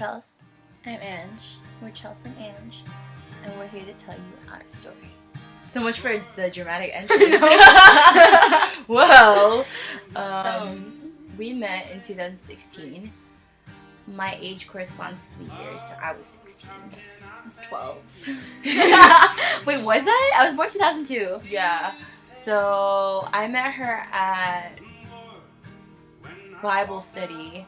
Chels. I'm Ange. We're Chels&Ang, and we're here to tell you our story. So much for the dramatic entrance. Well, we met in 2016. My age corresponds to the year, so I was 16. I was 12. Wait, was I? I was born 2002. Yeah. So I met her at Bible study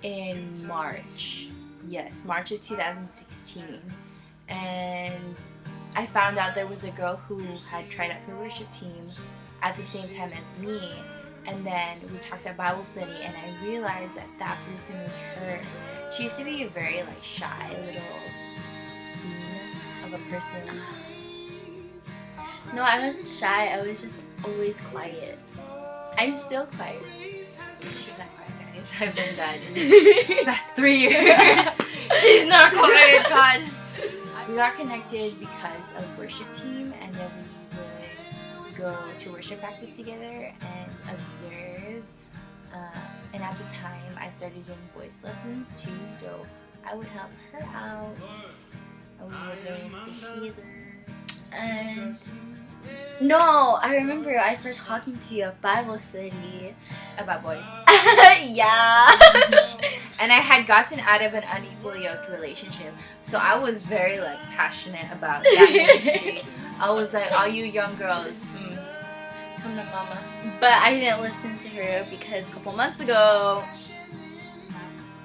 in March. Yes, March of 2016. And I found out there was a girl who had tried out for worship team at the same time as me. And then we talked at Bible study, and I realized that that person was her. She used to be a very shy little bean of a person. No, I wasn't shy. I was just always quiet. I'm still quiet. She's not quiet, guys. I've been dead in about 3 years. She's not quiet, God. We got connected because of worship team, and then we would go to worship practice together and observe. And at the time, I started doing voice lessons too, so I would help her out. And we would learn together. And no, I remember I started talking to you at Bible study About boys. Yeah. And I had gotten out of an unequal yoked relationship, so I was very passionate about that ministry. I was like, all you young girls, come to mama. But I didn't listen to her because a couple months ago,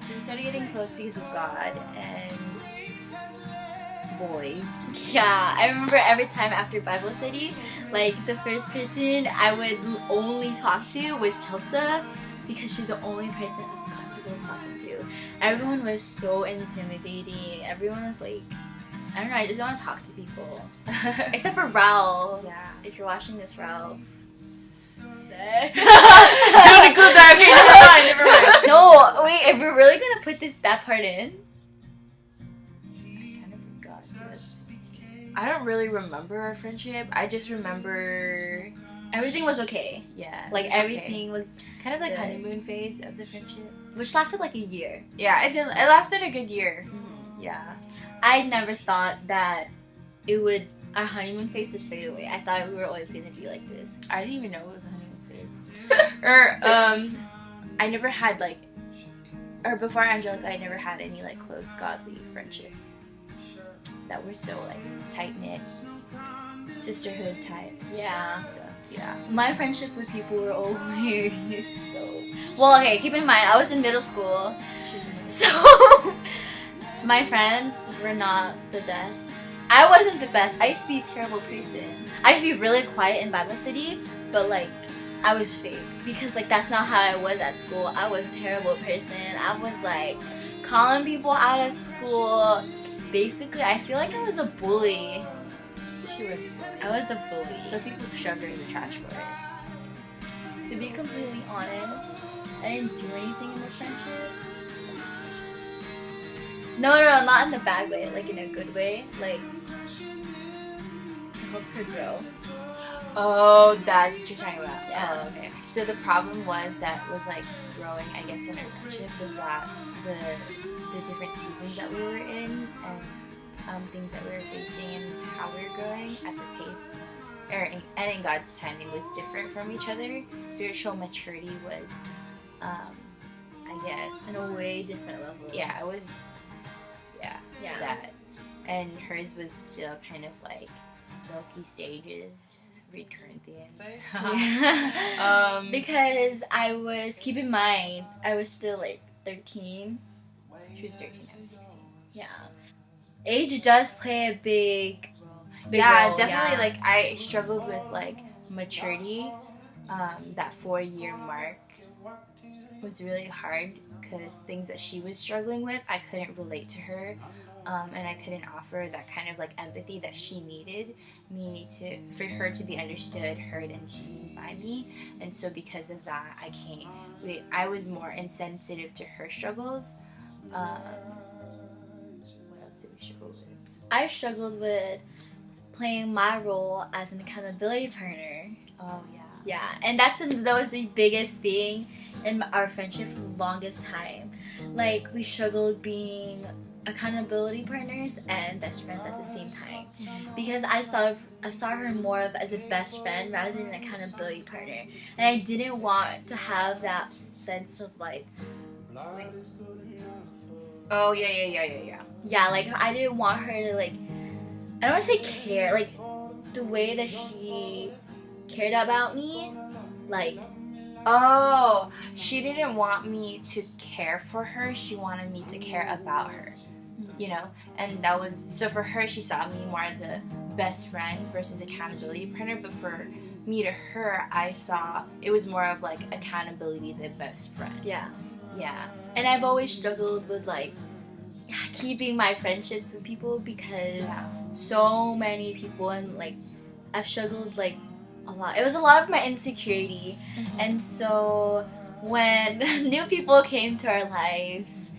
So we started getting close because of God and boys. yeah, I remember every time after Bible study, the first person I would only talk to was Chelsea, because she's the only person I was comfortable talking to. Everyone was so intimidating. Everyone was I don't know, I just don't want to talk to people. Except for Raul. Yeah. If you're watching this, Raul. Don't include that. Okay, never mind. No, wait, if we're really gonna put that part in? I kind of forgot. 2016. I don't really remember our friendship. I just remember Everything was okay. Yeah. Everything was kind of good. honeymoon phase of the friendship. Which lasted a year. Yeah, it did. It lasted a good year. Mm-hmm. Yeah. I never thought that our honeymoon phase would fade away. I thought we were always gonna be like this. I didn't even know it was a honeymoon phase. Or I never had or before Angelica, I never had any close godly friendships that were so tight knit, sisterhood type. Yeah. Stuff. Yeah. My friendship with people were always so. Well, okay. Keep in mind, I was in middle school, so my friends were not the best. I wasn't the best. I used to be a terrible person. I used to be really quiet in Bible study, but I was fake, because that's not how I was at school. I was a terrible person. I was calling people out at school. Basically, I feel I was a bully. She was. I was a bully. But people shoved her in the trash for it. To be completely honest, I didn't do anything in the friendship. No, not in the bad way. In a good way. To help her grow. Oh, that's what you're talking about. Yeah. Oh, okay. So the problem was growing, I guess, in our friendship was that the different seasons that we were in and things that we were facing and how we were growing at the pace and in God's timing was different from each other. Spiritual maturity was, I guess, In a way different level. yeah, it was, yeah, that. And hers was still kind of milky stages. Read Corinthians. Because I was, keep in mind, I was still 13. She was 13, I was 16. Yeah. Age does play a big yeah, role, definitely. yeah. I struggled with maturity. That 4-year mark was really hard because things that she was struggling with, I couldn't relate to her, and I couldn't offer that kind of empathy that she needed for her to be understood, heard, and seen by me. And so because of that, I was more insensitive to her struggles. What else did we struggle with? I struggled with playing my role as an accountability partner. Oh yeah. Yeah, and that was the biggest thing in our friendship for the longest time. Like, we struggled being accountability partners and best friends at the same time, because I saw her more of as a best friend rather than an accountability partner, and I didn't want to have that sense of like, Oh yeah. yeah, like I didn't want her to like, I don't want to say care, like the way that she cared about me, like. Oh, she didn't want me to care for her. She wanted me to care about her, you know? And that was, so for her, she saw me more as a best friend versus accountability partner. But for me to her, I saw it was more of like accountability than best friend. Yeah. Yeah. And I've always struggled with like keeping my friendships with people, because so many people, and like I've struggled like a lot. It was a lot of my insecurity. And so when new people came to our lives,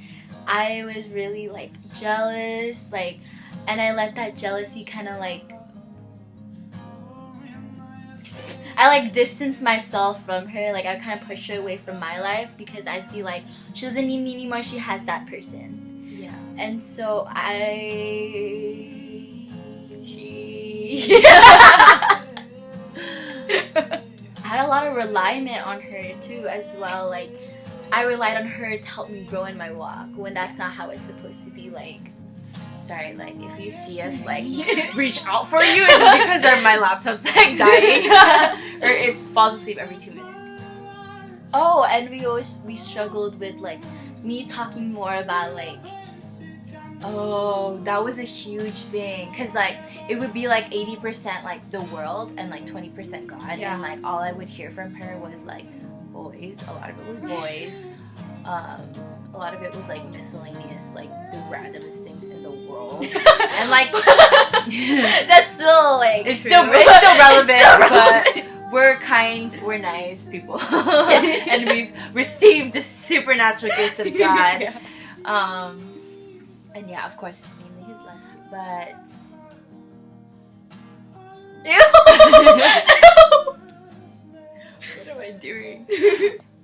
I was really like jealous, like, and I let that jealousy kind of like, I like distance myself from her. Like, I kind of push her away from my life because I feel like she doesn't need me anymore. She has that person. Yeah. And so I had a lot of reliance on her too as well. Like, I relied on her to help me grow in my walk when that's not how it's supposed to be. Like, sorry, like if you see us like reach out for you, it's because my laptop's like dying or it falls asleep every 2 minutes. Oh, and we struggled with like me talking more about like, oh, that was a huge thing, because like it would be like 80% like the world and like 20% God. Yeah. And like all I would hear from her was like boys. A lot of it was boys. A lot of it was like miscellaneous, like the randomest things in the world. And like that's still like it's true. still relevant, It's still relevant. but we're kind, we're nice people, and we've received the supernatural gifts of God. Yeah. And yeah, of course, mainly his love too, but what am I doing?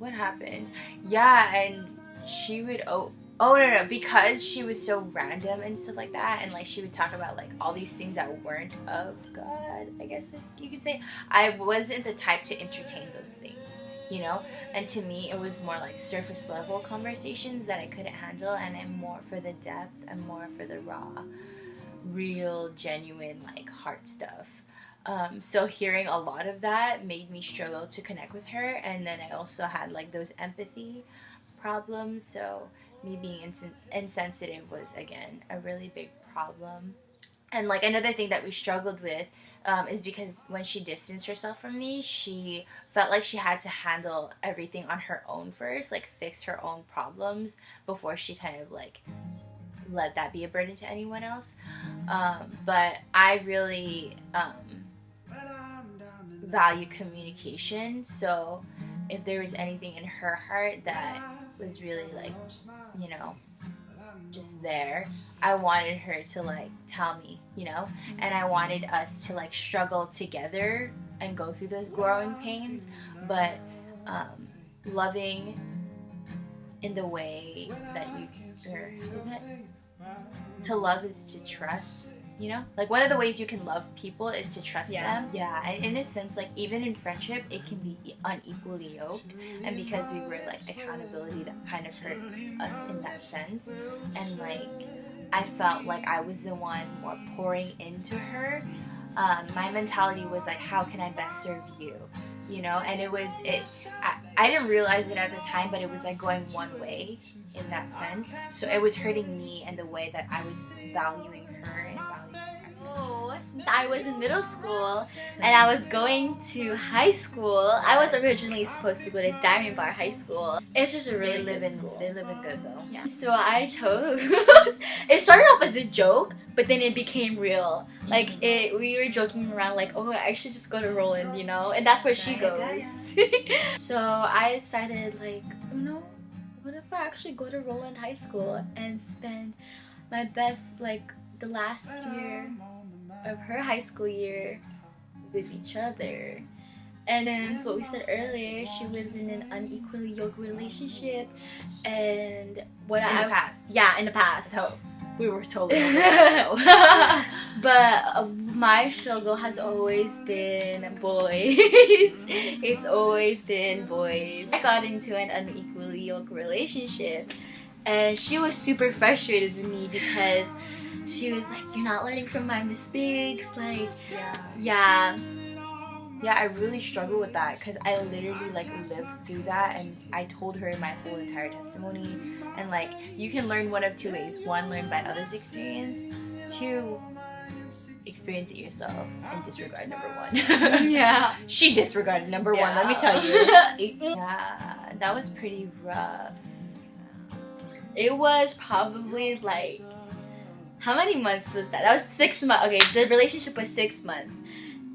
what happened? Yeah, and she would no, because she was so random and stuff like that, and like she would talk about like all these things that weren't of God, I guess you could say. I wasn't the type to entertain those things, you know? And to me, it was more like surface level conversations that I couldn't handle, and I'm more for the depth and more for the raw, real, genuine, like heart stuff. So hearing a lot of that made me struggle to connect with her, and then I also had like those empathy problems, so me being insensitive was again a really big problem. And like another thing that we struggled with is because when she distanced herself from me, she felt like she had to handle everything on her own first, like fix her own problems before she kind of like let that be a burden to anyone else. But I really value communication, so if there was anything in her heart that was really like, you know, just there, I wanted her to like tell me, you know, and I wanted us to like struggle together and go through those growing pains, but loving in the way that to love is to trust, you know? Like one of the ways you can love people is to trust them. Yeah, and in a sense, like even in friendship, it can be unequally yoked. And because we were like accountability, that kind of hurt us in that sense. And like I felt like I was the one more pouring into her. My mentality was like, how can I best serve you? You know, and I didn't realize it at the time, but it was like going one way in that sense. So it was hurting me and the way that I was valuing her and valuing her. Since I was in middle school and I was going to high school, I was originally supposed to go to Diamond Bar High School. It's just a really good school. They live in good though. Yeah. So I chose. It started off as a joke, but then it became real. Like we were joking around, like, oh, I should just go to Roland, you know, and that's where she goes. So I decided, like, you know, what if I actually go to Roland High School and spend my best, like, the last year of her high school year with each other. And then, so what we said earlier, she was in an unequally yoked relationship, and what In the past. Yeah, in the past. So we were totally over that, But my struggle has always been boys. It's always been boys. I got into an unequally yoked relationship, and she was super frustrated with me because she was like, "You're not learning from my mistakes." Like, yeah. Yeah, I really struggle with that because I literally like lived through that, and I told her my whole entire testimony. And like, you can learn one of two ways: one, learn by others' experience; two, experience it yourself and disregard number one. Yeah. She disregarded number one, let me tell you. Yeah, that was pretty rough. It was probably like, how many months was that? That was 6 months. Okay, the relationship was 6 months.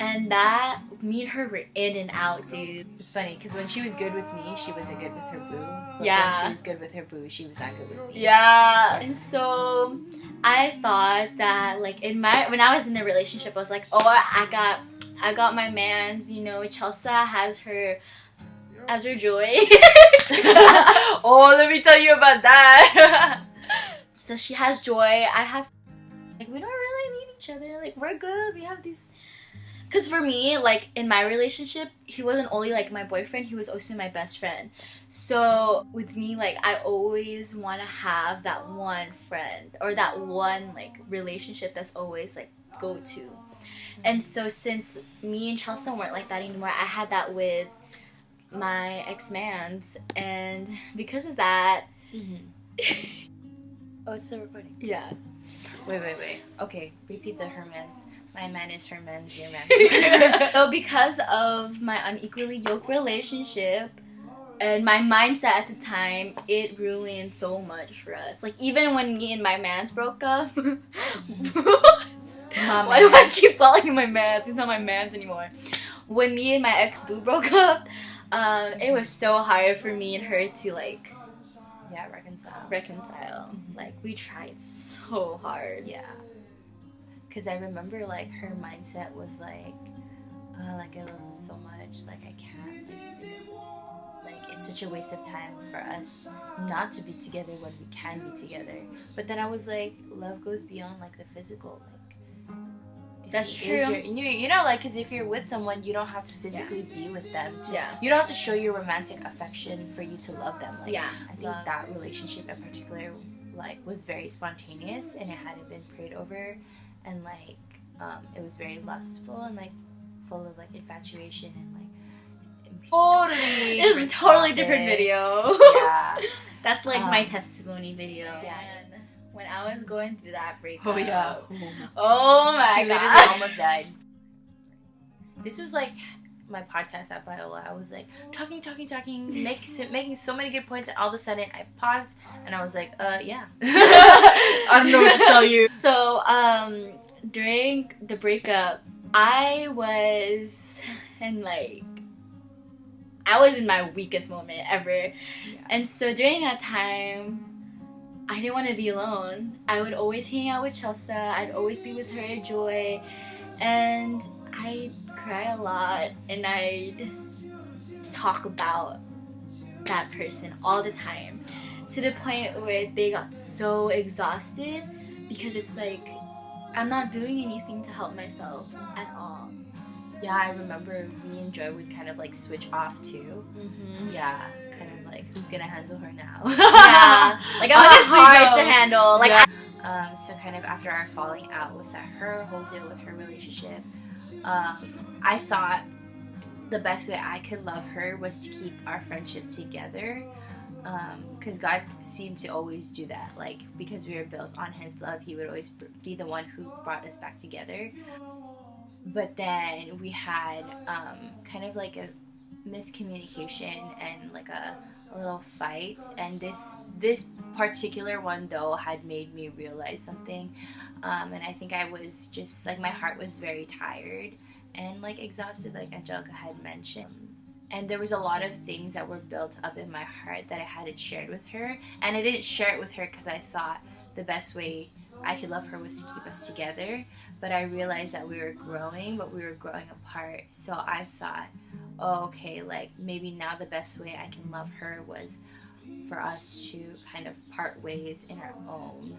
And that, me and her were in and out, dude. It's funny, because when she was good with me, she wasn't good with her boo. But Yeah. when she was good with her boo, she was not good with me. Yeah. And so, I thought that, like, when I was in the relationship, I was like, oh, I got my man's, you know, Chelsea has her joy. Oh, let me tell you about that. So she has joy. I have, like, we don't really need each other. Like, we're good. We have these. Because for me, like, in my relationship, he wasn't only, like, my boyfriend, he was also my best friend. So, with me, like, I always want to have that one friend or that one, like, relationship that's always, like, go-to. And so, since me and Chelsea weren't like that anymore, I had that with my ex-mans. And because of that... Oh, it's still recording. Yeah. Wait. Okay, repeat the her man's. My man is her man's, your man. So because of my unequally yoked relationship and my mindset at the time, it ruined so much for us. Like, even when me and my mans broke up. Why do I keep calling him my mans? He's not my mans anymore. When me and my ex-boo broke up, it was so hard for me and her to, like... Yeah, reconcile. Like, we tried so hard. Yeah. Because I remember, like, her mindset was like, I love him so much, like, I can't, like, it's such a waste of time for us not to be together when we can be together. But then I was like, love goes beyond, like, the physical, like, that's true. You know, like, because if you're with someone, you don't have to physically be with them. You don't have to show your romantic affection for you to love them. Like, I think that relationship in particular, like, was very spontaneous, and it hadn't been prayed over. And, like, it was very lustful and, like, full of, like, infatuation and, like, totally. It's a totally different video. Yeah. That's, like, my testimony video. Yeah. And when I was going through that breakup. Oh, yeah. Oh, my God. She literally almost died. This was, like, my podcast at Viola. I was, like, talking, making so many good points, and all of a sudden I paused, and I was like, yeah. I don't know what to tell you. So, during the breakup, I was in my weakest moment ever. Yeah. And so during that time, I didn't want to be alone. I would always hang out with Chelsea. I'd always be with her at Joy. And I'd cry a lot, and I'd talk about that person all the time, to the point where they got so exhausted because it's like, I'm not doing anything to help myself at all. Yeah, I remember me and Joy would kind of like switch off too. Mm-hmm. Yeah, kind of like, who's gonna handle her now? Yeah, like, I'm not hard to handle. Like, yeah. So kind of after our falling out with her whole deal with her relationship, I thought the best way I could love her was to keep our friendship together. Because God seemed to always do that. Like, because we were built on His love, He would always be the one who brought us back together. But then we had kind of like a miscommunication and like a little fight. And this particular one, though, had made me realize something. And I think I was just, like, my heart was very tired and, like, exhausted, like Angelica had mentioned. And there was a lot of things that were built up in my heart that I hadn't shared with her. And I didn't share it with her because I thought the best way I could love her was to keep us together. But I realized that we were growing, but we were growing apart. So I thought, oh, okay, like maybe now the best way I can love her was for us to kind of part ways in our own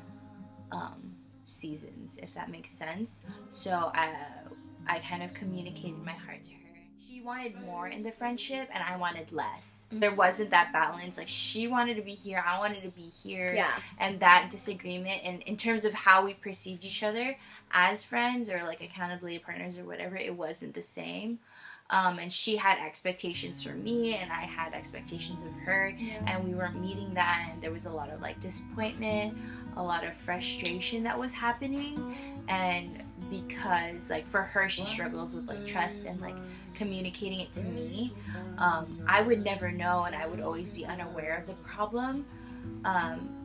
seasons, if that makes sense. So I kind of communicated my heart to her. She wanted more in the friendship and I wanted less. There wasn't that balance. Like, she wanted to be here, I wanted to be here. Yeah. And that disagreement, and in terms of how we perceived each other as friends or like accountability partners or whatever, it wasn't the same. And she had expectations for me and I had expectations of her, and we weren't meeting that, and there was a lot of like disappointment, a lot of frustration that was happening. And because like for her, she struggles with like trust and like communicating it to me, I would never know, and I would always be unaware of the problem.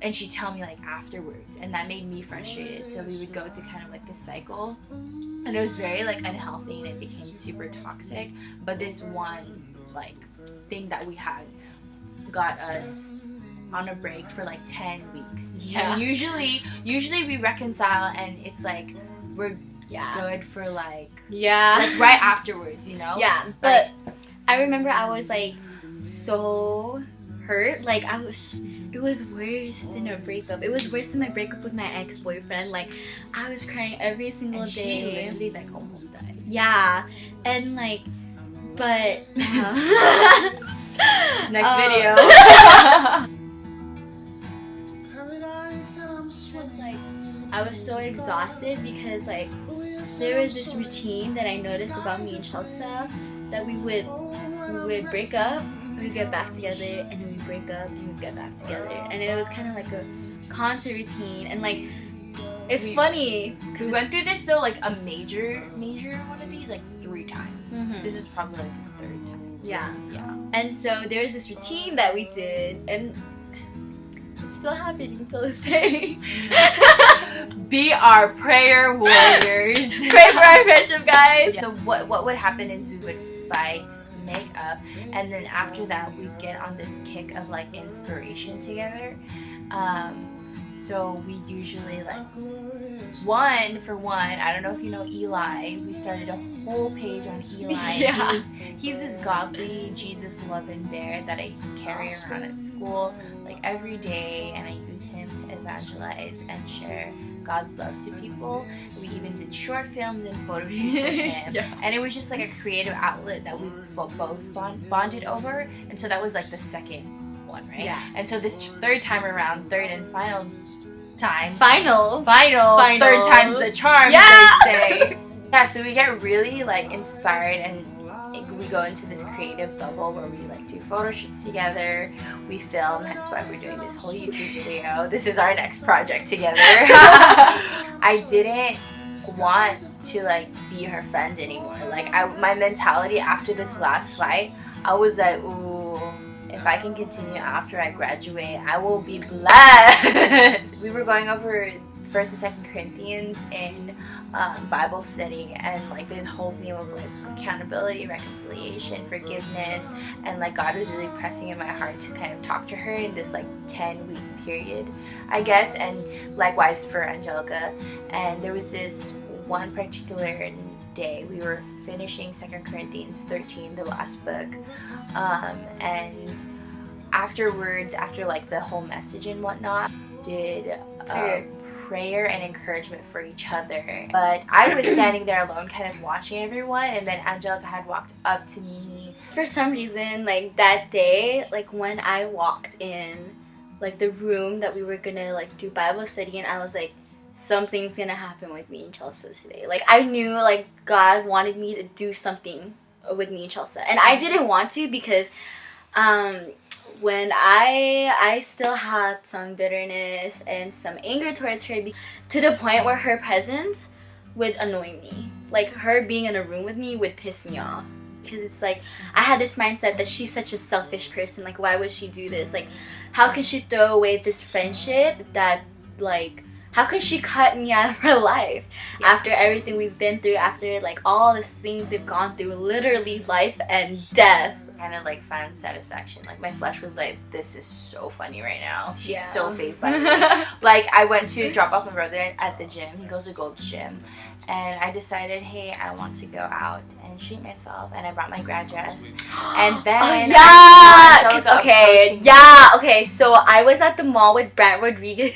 And she'd tell me like afterwards, and that made me frustrated. So we would go through kind of like this cycle, and it was very like unhealthy, and it became super toxic. But this one like thing that we had got us on a break for like 10 weeks. And usually we reconcile, and it's like we're good for like right afterwards, you know. But I remember I was like so hurt. Like it was worse than a breakup. It was worse than my breakup with my ex-boyfriend. Like, I was crying every single day. She literally like almost died. Yeah. And like, but next video. I was so exhausted because like there was this routine that I noticed about me and Chelsea, that we would break up, we'd get back together, and then we'd break up and we'd get back together, and it was kind of like a constant routine. And like, it's funny because we went through this though, like a major one of these like 3 times. This is probably like the 3rd time. Yeah. And so there was this routine that we did, and it's still happening till this day. Be our prayer warriors. Pray for our friendship, guys. So what would happen is we would fight, make up, and then after that we'd get on this kick of like inspiration together. So we usually like one, I don't know if you know Eli, we started a whole page on Eli. He's this godly Jesus loving bear that I carry around at school like every day, and I use him to evangelize and share God's love to people. We even did short films and photo shoots with him. And it was just like a creative outlet that we both bonded over. And so that was like the second one, right? And so this 3rd time around, 3rd and final time. Final. 3rd time's the charm, they say. So we get really like inspired, and we go into this creative bubble where we like do photo shoots together, we film, hence why we're doing this whole YouTube video. This is our next project together. I didn't want to like be her friend anymore. Like my mentality after this last fight, I was like, ooh, if I can continue after I graduate, I will be blessed. We were going over 1st and 2nd Corinthians in Bible study, and like the whole theme of like accountability, reconciliation, forgiveness, and like God was really pressing in my heart to kind of talk to her in this like 10-week period, I guess, and likewise for Angelica. And there was this one particular day we were finishing 2 Corinthians 13, the last book, and afterwards, after like the whole message and whatnot, did prayer and encouragement for each other. But I was standing there alone kind of watching everyone, and then Angelica had walked up to me. For some reason, like that day, like when I walked in like the room that we were gonna like do Bible study, and I was like, something's gonna happen with me and Chelsea today. Like I knew like God wanted me to do something with me and Chelsea, and I didn't want to because when I still had some bitterness and some anger towards her, to the point where her presence would annoy me. Like her being in a room with me would piss me off, because it's like I had this mindset that she's such a selfish person. Like, why would she do this? Like, how can she throw away this friendship? That like, how can she cut me out of her life after everything we've been through, after like all the things we've gone through, literally life and death. kind of like found satisfaction. Like my flesh was like, this is so funny right now. She's Yeah. so phased by me. Like I went to drop off my brother at the gym. He goes to Gold's Gym, and I decided, hey, I want to go out and treat myself, and I brought my grad dress, and then okay, so I was at the mall with Brant Rodriguez.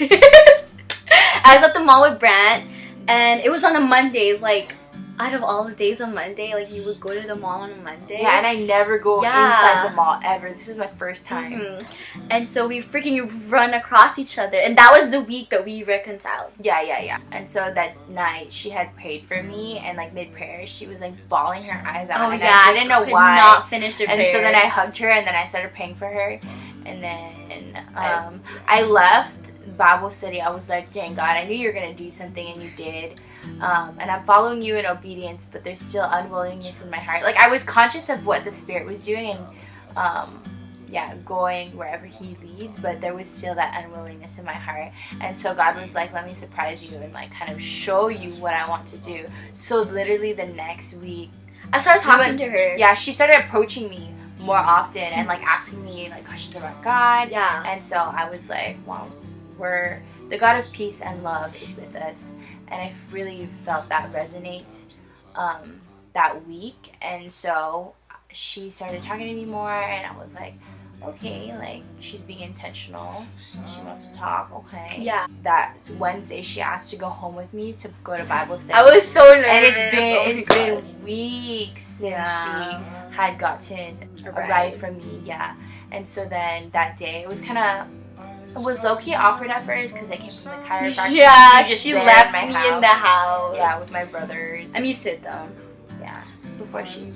I was at the mall with Brant, and it was on a Monday. Like, out of all the days on Monday, like, you would go to the mall on a Monday. Yeah, and I never go inside the mall ever. This is my first time. Mm-hmm. And so we freaking run across each other, and that was the week that we reconciled. Yeah. And so that night, she had prayed for me, and like mid-prayer, she was like bawling her eyes out. Oh, and yeah, I didn't know why. Not finish the prayer. And so then I hugged her, and then I started praying for her, and then I left Bible study. I was like, dang God, I knew you were gonna do something, and you did. And I'm following you in obedience, but there's still unwillingness in my heart. Like, I was conscious of what the Spirit was doing, and going wherever He leads, but there was still that unwillingness in my heart. And so God was like, let me surprise you and like kind of show you what I want to do. So literally the next week, I started talking to her. Yeah, she started approaching me more often and like asking me like questions about God. Yeah. And so I was like, wow, the God of peace and love is with us. And I really felt that resonate that week. And so she started talking to me more, and I was like, okay, like, she's being intentional. She wants to talk, okay. Yeah. That Wednesday, she asked to go home with me to go to Bible study. I was so nervous. And it's been weeks since she had gotten a ride from me, And so then that day, it was low-key awkward at first because I came from the chiropractor. Yeah, she left me in the house. Yeah, with my brothers. I'm used to it though. Yeah, before she would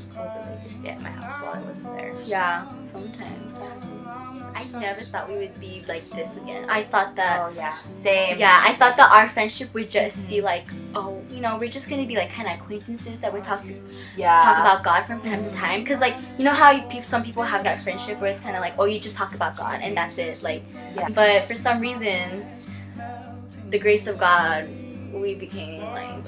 just stay at my house while I was there. Yeah, sometimes that happens. I never thought we would be like this again. I thought that. Oh yeah, same. Yeah, I thought that our friendship would just be like, oh, we're just gonna be like kind of acquaintances that would talk about God from time to time. Cause like, you know how some people have that friendship where it's kind of like, oh, you just talk about God and that's it. Like, but for some reason, the grace of God, we became like.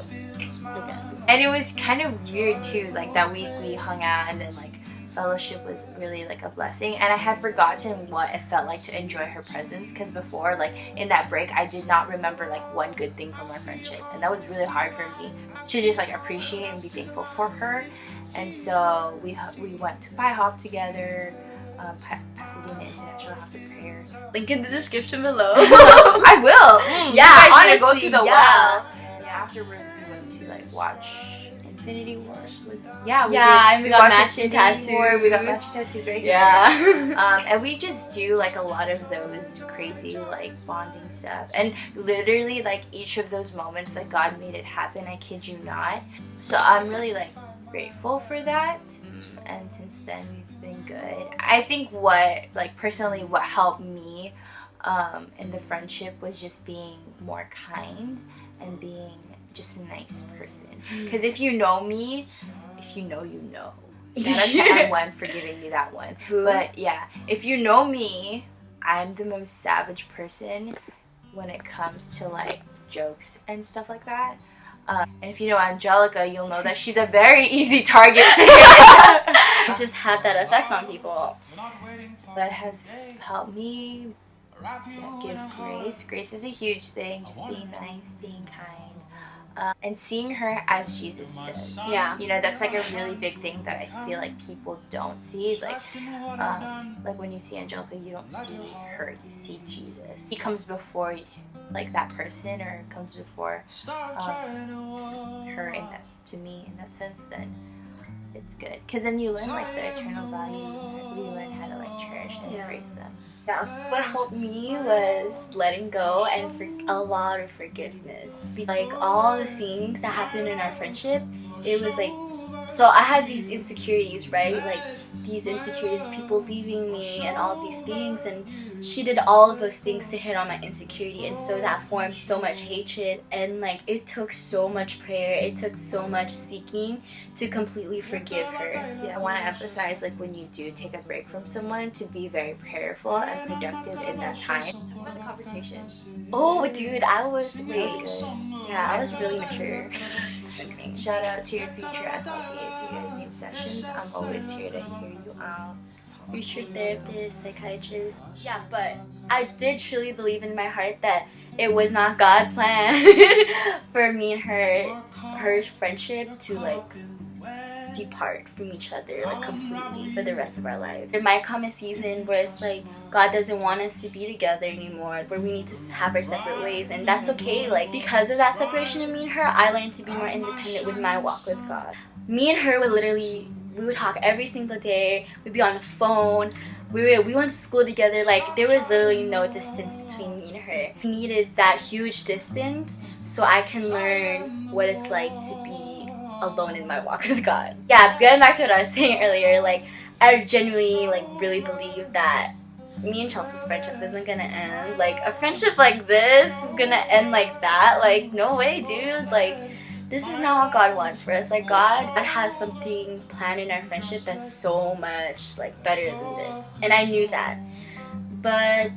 And it was kind of weird too. Like that week we hung out, and then like fellowship was really like a blessing, and I had forgotten what it felt like to enjoy her presence, because before, like in that break, I did not remember like one good thing from our friendship, and that was really hard for me to just like appreciate and be thankful for her. And so we went to PIHOP together, Pasadena International House of Prayer. Link in the description below. I will. Yeah, you honestly, go to the well. And afterwards we went to like watch Infinity War. We got matching tattoos. We got matching tattoos right here. Yeah. And we just do like a lot of those crazy like bonding stuff. And literally like each of those moments, like God made it happen. I kid you not. So I'm really like grateful for that. And since then we've been good. I think what helped me in the friendship was just being more kind and being just a nice person. Because if you know me, if you know, you know. Shout out to M1 for giving me that one. But yeah, if you know me, I'm the most savage person when it comes to like jokes and stuff like that. And if you know Angelica, you'll know that she's a very easy target to hit. You just have that effect on people. That has helped me give grace. Grace is a huge thing. Just being nice, being kind. And seeing her as Jesus does. Yeah. That's like a really big thing that I feel like people don't see. Is like when you see Angelica, you don't see her, you see Jesus. He comes before like that person, or comes before her to me in that sense, then it's good. Because then you learn like the eternal value, and you learn how to like cherish and embrace them. Yeah, what helped me was letting go and a lot of forgiveness. Like all the things that happened in our friendship, it was like, so I had these insecurities, right? Like these insecurities, people leaving me and all these things, and she did all of those things to hit on my insecurity, and so that formed so much hatred, and like it took so much prayer, it took so much seeking to completely forgive her. I want to emphasize, like, when you do take a break from someone, to be very prayerful and productive in that time. The conversation. Oh, dude, I was good. Yeah, I was really mature. Shout out to your future SLP if you guys need sessions. I'm always here to hear you out. Future therapist, psychiatrist. Yeah, but I did truly believe in my heart that it was not God's plan for me and her friendship to like depart from each other like completely for the rest of our lives. There might come a season where it's like God doesn't want us to be together anymore, where we need to have our separate ways, and that's okay. Like, because of that separation of me and her, I learned to be more independent with my walk with God. Me and her we would talk every single day. We'd be on the phone. We went to school together. Like, there was literally no distance between me and her. I needed that huge distance so I can learn what it's like to be alone in my walk with God. Yeah, going back to what I was saying earlier, like, I genuinely like really believe that me and Chelsea's friendship isn't gonna end. Like, a friendship like this is gonna end like that. Like, no way, dude. Like, this is not what God wants for us. Like, God has something planned in our friendship that's so much like better than this, and I knew that. But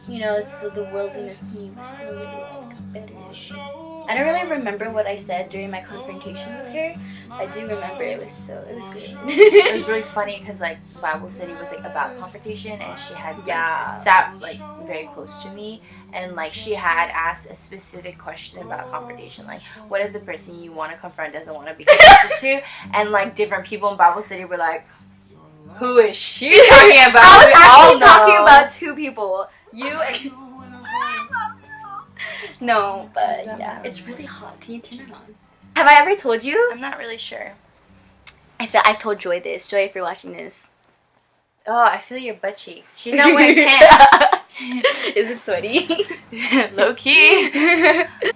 you know, so the worldliness in me was still really like better. I don't really remember what I said during my confrontation with her. I do remember it was good. It was really funny because like Bible study was like about confrontation, and she had sat like very close to me, and like she had asked a specific question about confrontation, like what if the person you want to confront doesn't want to be confronted to, and like different people in Bible study were like, who is she talking about? I was actually talking about two people. You and no, but yeah, it's really hot. Can you turn it on? Have I ever told you? I'm not really sure. I've told Joy this. Joy, if you're watching this. Oh, I feel your butt cheeks. She's not wearing pants. Is it sweaty? Low key.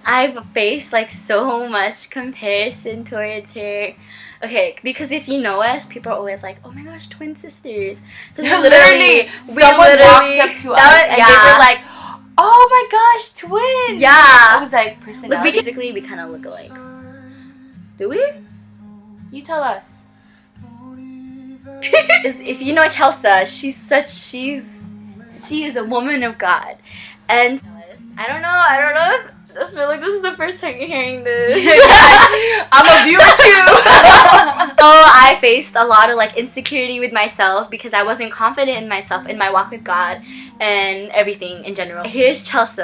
I've faced like so much comparison towards her. Okay, because if you know us, people are always like, "Oh my gosh, twin sisters." Because literally, someone walked up to us and they were like, "Oh my gosh, twins!" Yeah, I was like, personality. Basically, we kind of look alike. Do we? You tell us. If you know Chelsea, she is a woman of God, and I don't know. I feel like this is the first time you're hearing this. I'm a viewer too. So I faced a lot of like insecurity with myself because I wasn't confident in myself in my walk with God and everything in general. Here's Chelsea.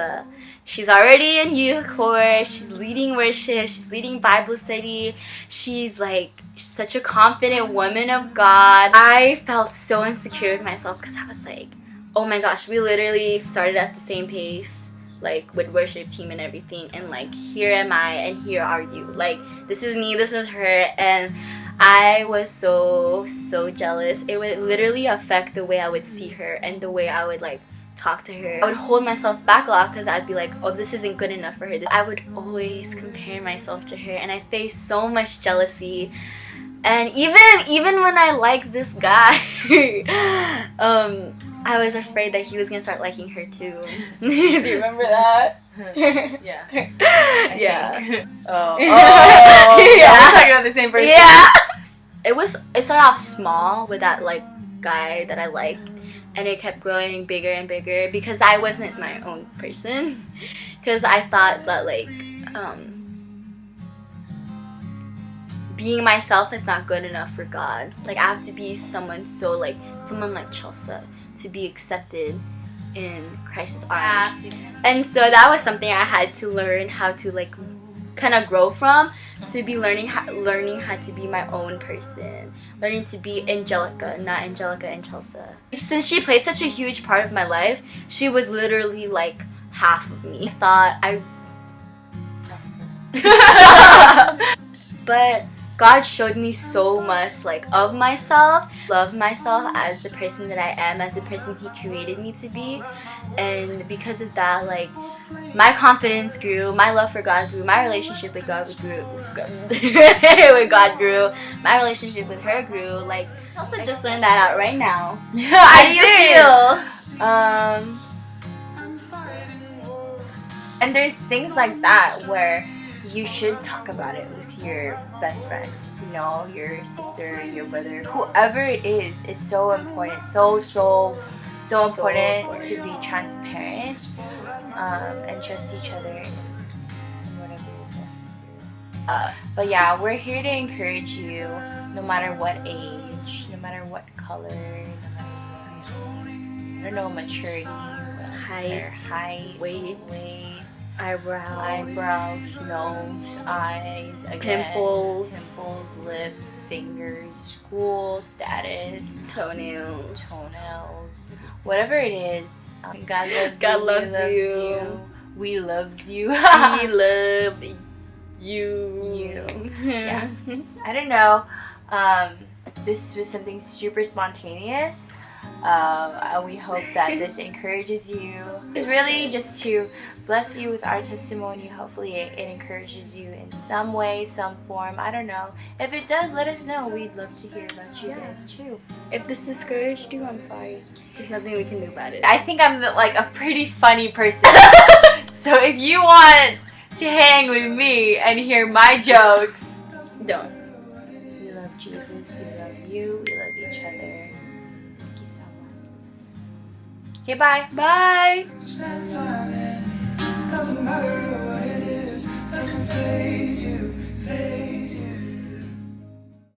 She's already in youth corps. She's leading worship. She's leading Bible study. She's like such a confident woman of God. I felt so insecure with myself because I was like, oh my gosh, we literally started at the same pace, like with worship team and everything, and like here am I and here are you. Like, this is me, this is her, and I was so jealous. It would literally affect the way I would see her and the way I would like talk to her. I would hold myself back a lot because I'd be like, oh, this isn't good enough for her. I would always compare myself to her, and I faced so much jealousy. And even when I liked this guy, I was afraid that he was gonna start liking her too. Do you remember that? Yeah. Yeah. Oh. Yeah. We're talking about the same person. Yeah. It started off small with that like guy that I liked, and it kept growing bigger and bigger because I wasn't my own person. Because I thought that like being myself is not good enough for God. Like, I have to be someone like Chelsea to be accepted in Christ's arms. And so that was something I had to learn how to like kind of grow from, to be learning how to be my own person, learning to be Angelica, not Angelica and Chelsea. Since she played such a huge part of my life, she was literally like half of me. But God showed me so much like of myself, love myself as the person that I am, as the person He created me to be. And because of that, like, my confidence grew, my love for God grew, my relationship with God grew, my relationship with her grew. Like, I also just learned that out right now. How do you feel? And there's things like that where you should talk about it with your best friend, you know, your sister, your brother, whoever it is. It's so important, so important to be transparent and trust each other in whatever you're going through. But yeah, we're here to encourage you no matter what age, no matter what color, no matter I don't know, maturity, height, weight, eyebrows, nose, eyes, again, pimples, lips, fingers, school, status, toenails, whatever it is. God loves God you. loves you. We loves you. We love you. Yeah. I don't know. This was something super spontaneous. We hope that this encourages you. It's really just to bless you with our testimony. Hopefully it encourages you in some way, some form. I don't know. If it does, let us know. We'd love to hear about you guys too. If this discouraged you, I'm sorry. There's nothing we can do about it. I think I'm like a pretty funny person. So if you want to hang with me and hear my jokes, don't. We love Jesus. We love you. We love each other. Thank you so much. Okay, bye. Bye. Doesn't matter what it is, doesn't fade you.